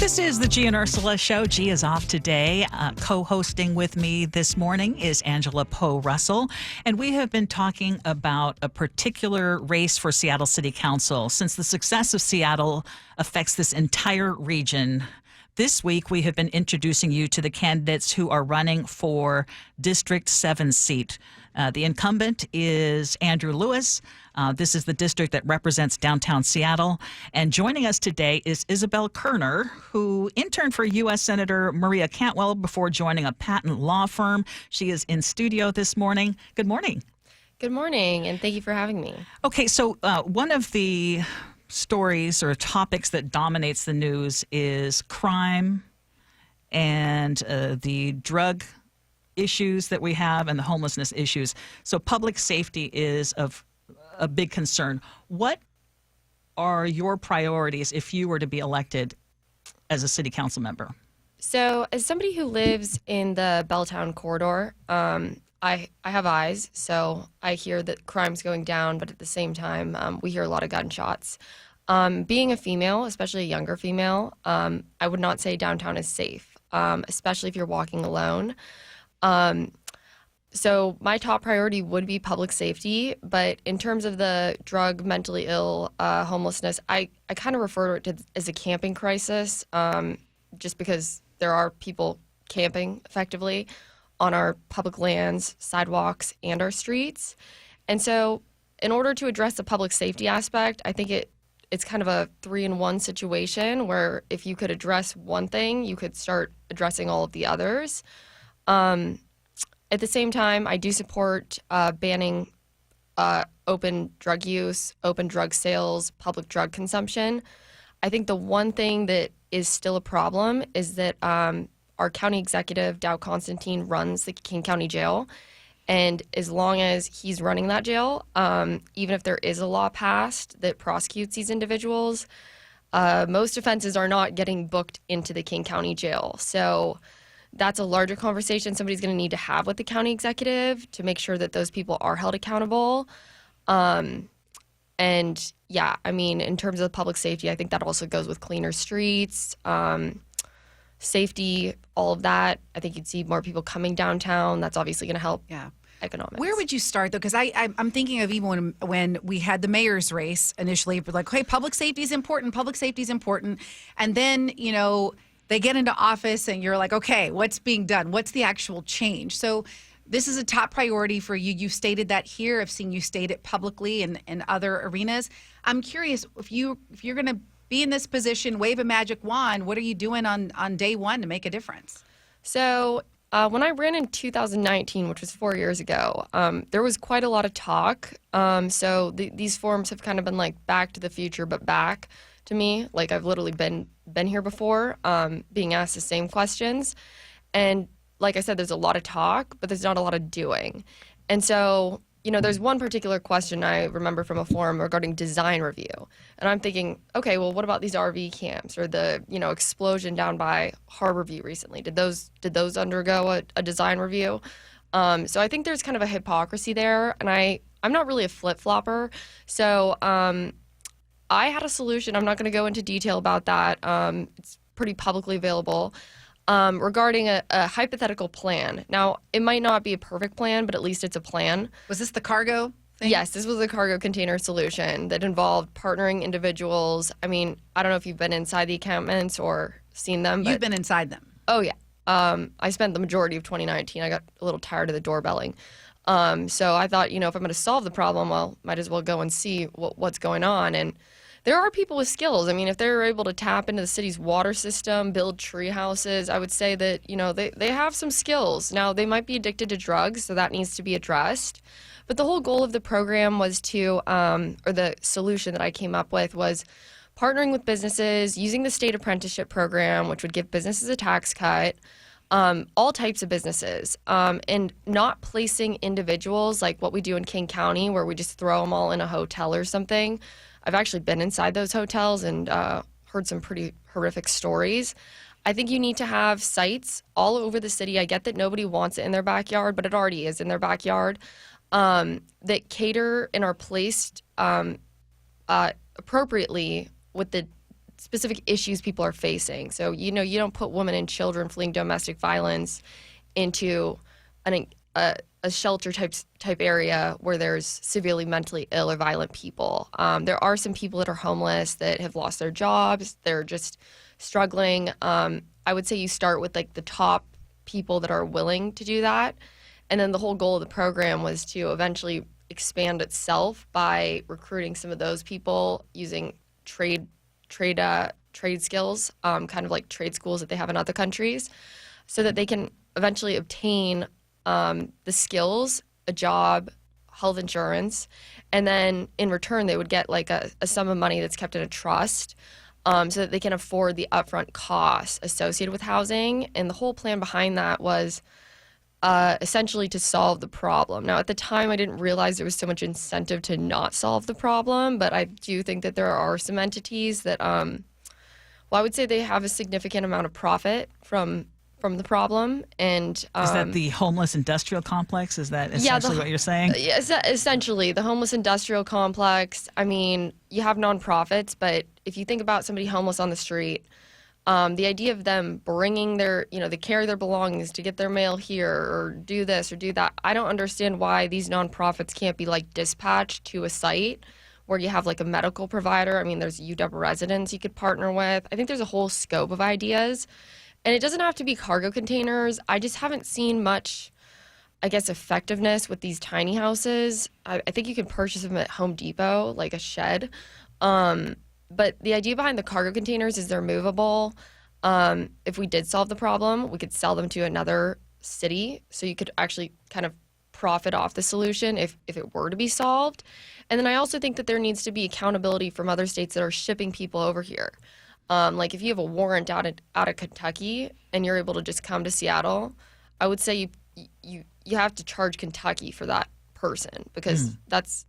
This is the G and Ursula Show. G is off today. Co-hosting with me this morning is Angela Poe Russell, and we have been talking about a particular race for Seattle City Council. Since the success of Seattle affects this entire region, this week we have been introducing you to the candidates who are running for District 7 seat. The incumbent is Andrew Lewis. This is the district that represents downtown Seattle. And joining us today is Isabelle Kerner, who interned for U.S. Senator Maria Cantwell before joining a patent law firm. She is in studio this morning. Good morning. Good morning, and thank you for having me. Okay, so one of the stories or topics that dominates the news is crime and the drug issues that we have and the homelessness issues. So public safety is of a big concern. What are your priorities if you were to be elected as a city council member? So as somebody who lives in the Belltown corridor, I have eyes, so I hear that crime's going down, but at the same time, we hear a lot of gunshots. Being a female, especially a younger female, I would not say downtown is safe, especially if you're walking alone. So my top priority would be public safety, but in terms of the drug, mentally ill, homelessness, I kind of refer to it as a camping crisis, just because there are people camping effectively on our public lands, sidewalks, and our streets. And so in order to address the public safety aspect, I think it's kind of a 3-in-1 situation where if you could address one thing, you could start addressing all of the others. At the same time, I do support banning open drug use, open drug sales, public drug consumption. I think the one thing that is still a problem is that our county executive, Dow Constantine, runs the King County Jail. And as long as he's running that jail, even if there is a law passed that prosecutes these individuals, most offenses are not getting booked into the King County Jail. So that's a larger conversation somebody's going to need to have with the county executive to make sure that those people are held accountable. And yeah, I mean, in terms of public safety, I think that also goes with cleaner streets, safety, all of that. I think you'd see more people coming downtown. That's obviously going to help economics. Where would you start, though? Because I'm thinking of even when we had the mayor's race initially, like, hey, public safety is important, public safety is important. And then, you know, they get into office and you're like, okay, what's being done? What's the actual change? So this is a top priority for you. You've stated that here. I've seen you state it publicly in other arenas. I'm curious, if you're going to be in this position, wave a magic wand, what are you doing on day one to make a difference? So when I ran in 2019, which was 4 years ago, there was quite a lot of talk. So these forums have kind of been like back to the future, but back to me. Like I've literally been here before, being asked the same questions. And like I said, there's a lot of talk, but there's not a lot of doing. And so, you know, there's one particular question I remember from a forum regarding design review. And I'm thinking, okay, well, what about these RV camps or the, you know, explosion down by Harborview recently? Did those undergo a design review? So I think there's kind of a hypocrisy there. And I'm not really a flip-flopper. So I had a solution. I'm not going to go into detail about that. It's pretty publicly available. Regarding a hypothetical plan. Now, it might not be a perfect plan, but at least it's a plan. Was this the cargo thing? Yes, this was a cargo container solution that involved partnering individuals. I mean, I don't know if you've been inside the encampments or seen them. You've been inside them. Oh, yeah. I spent the majority of 2019. I got a little tired of the doorbelling. So I thought, you know, if I'm going to solve the problem, well, might as well go and see what's going on. And there are people with skills. I mean, if they're able to tap into the city's water system, build tree houses, I would say that, you know, they have some skills. Now, they might be addicted to drugs, so that needs to be addressed. But the whole goal of the program was to, or the solution that I came up with was partnering with businesses, using the state apprenticeship program, which would give businesses a tax cut, all types of businesses, and not placing individuals like what we do in King County, where we just throw them all in a hotel or something. I've actually been inside those hotels and heard some pretty horrific stories. I think you need to have sites all over the city. I get that nobody wants it in their backyard, but it already is in their backyard, that cater and are placed appropriately with the specific issues people are facing. So, you don't put women and children fleeing domestic violence into a shelter type area where there's severely mentally ill or violent people. There are some people that are homeless that have lost their jobs. They're just struggling. I would say you start with like the top people that are willing to do that. And then the whole goal of the program was to eventually expand itself by recruiting some of those people using trade skills, kind of like trade schools that they have in other countries, so that they can eventually obtain the skills, a job, health insurance, and then in return they would get like a sum of money that's kept in a trust, so that they can afford the upfront costs associated with housing. And the whole plan behind that was essentially to solve the problem. Now, at the time, I didn't realize there was so much incentive to not solve the problem, but I do think that there are some entities that, well, I would say they have a significant amount of profit from the problem. And is that the homeless industrial complex? Is that essentially what you're saying? Yeah, essentially, the homeless industrial complex. I mean, you have nonprofits, but if you think about somebody homeless on the street, the idea of them bringing they carry their belongings to get their mail here or do this or do that. I don't understand why these nonprofits can't be like dispatched to a site where you have like a medical provider. I mean, there's UW residents you could partner with. I think there's a whole scope of ideas, and it doesn't have to be cargo containers. I just haven't seen much, I guess, effectiveness with these tiny houses. I think you can purchase them at Home Depot, like a shed. But the idea behind the cargo containers is they're movable. If we did solve the problem, we could sell them to another city. So you could actually kind of profit off the solution if it were to be solved. And then I also think that there needs to be accountability from other states that are shipping people over here. Like if you have a warrant out of Kentucky and you're able to just come to Seattle, I would say you have to charge Kentucky for that person, because that's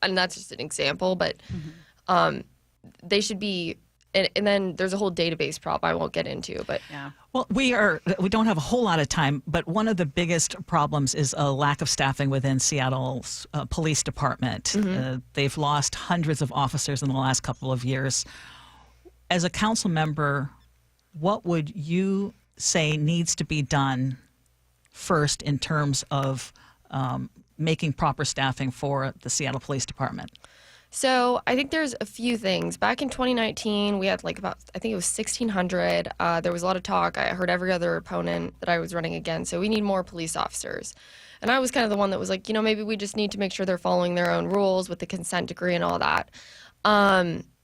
and that's just an example, but they should be, and then there's a whole database problem I won't get into, but Yeah. Well, we don't have a whole lot of time, but one of the biggest problems is a lack of staffing within Seattle's police department. They've lost hundreds of officers in the last couple of years. As a council member, what would you say needs to be done first in terms of making proper staffing for the Seattle Police Department? So I think there's a few things. Back in 2019, we had like about, I think it was 1,600. There was a lot of talk. I heard every other opponent that I was running against. So we need more police officers. And I was kind of the one that was like, maybe we just need to make sure they're following their own rules with the consent decree and all that.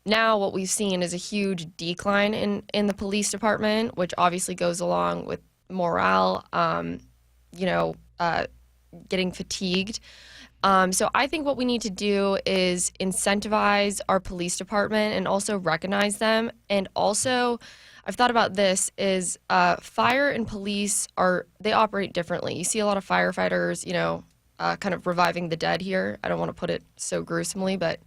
Now what we've seen is a huge decline in the police department, which obviously goes along with morale, getting fatigued. So I think what we need to do is incentivize our police department and also recognize them. And also, I've thought about this, is fire and police they operate differently. You see a lot of firefighters, kind of reviving the dead here. I don't want to put it so gruesomely, but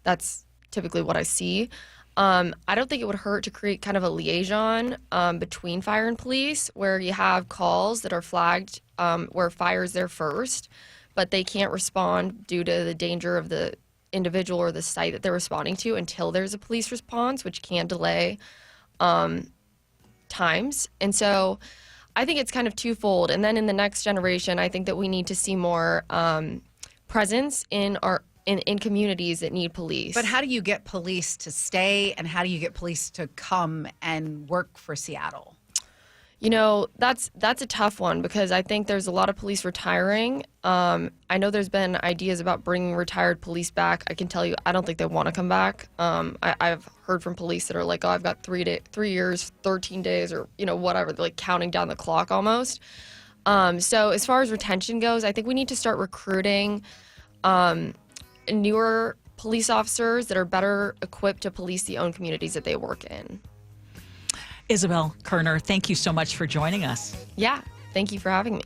that's typically what I see. I don't think it would hurt to create kind of a liaison between fire and police, where you have calls that are flagged where fire is there first, but they can't respond due to the danger of the individual or the site that they're responding to until there's a police response, which can delay times. And so I think it's kind of twofold. And then in the next generation, I think that we need to see more presence in communities that need police. But how do you get police to stay, and how do you get police to come and work for Seattle? That's a tough one, because I think there's a lot of police retiring. I know there's been ideas about bringing retired police back. I can tell you, I don't think they want to come back. I've heard from police that are like, I've got 3 years, 13 days, or, whatever. They're like counting down the clock almost. So as far as retention goes, I think we need to start recruiting newer police officers that are better equipped to police the own communities that they work in. Isabelle Kerner, thank you so much for joining us. Yeah, thank you for having me.